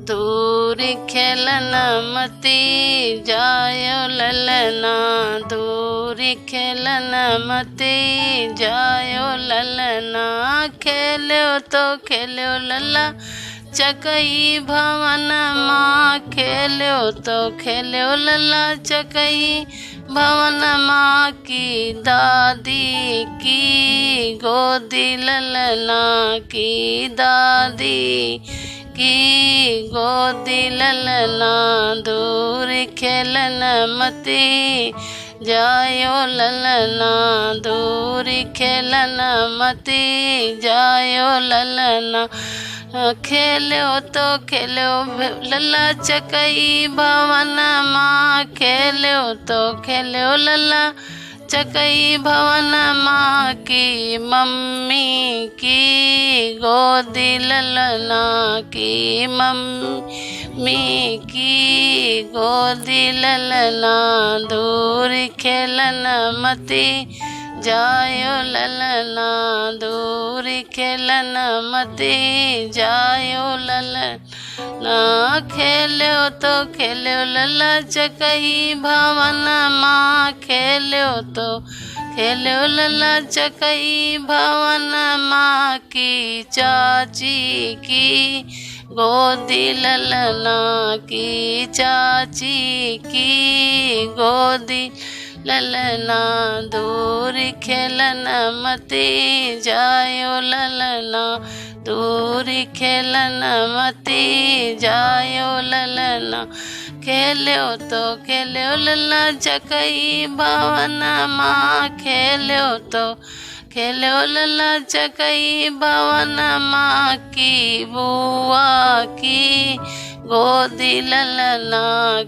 दूर खेलन मती जायो ललना, दूर खेलन मती जायो ललना। खेलो तो खेलो लला चकई भवन माँ, खेलो तो खेलो लला चकई भवन माँ की दादी की गोदी ललना की दादी की गोदी ललना। दूर खेलन मती जायो ललना, दूर खेलन मती जायो ललना। खेलो तो खेलो लला चकई भवन माँ, खेलो तो खेलो लला चकई भवन माँ की मम्मी की गोदी ललना की मम्मी की गोदी ललना। दूर खेलन मती जायो ललना, दूर खेलन मती जायो ललना। खेलो तो खेलो लला चकई भवन माँ, खेलो तो खेलो लला चकई भवन माँ की चाची की गोदी ललना की चाची की गोदी ललना। दूर खेलन मती जायो ललना, दूर खेलन मती जायो ललना। खेलो तो खेलो लला चकई भवन माँ, खेलो तो खेलो लला चकई भवन माँ की बुआ की गोदी ललना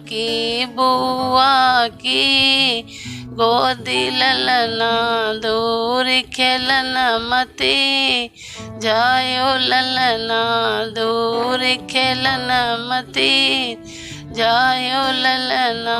की बुआ की गोदी ललना। दूर खेलन मती जायो ललना, दूर खेलन मती जायो ललना।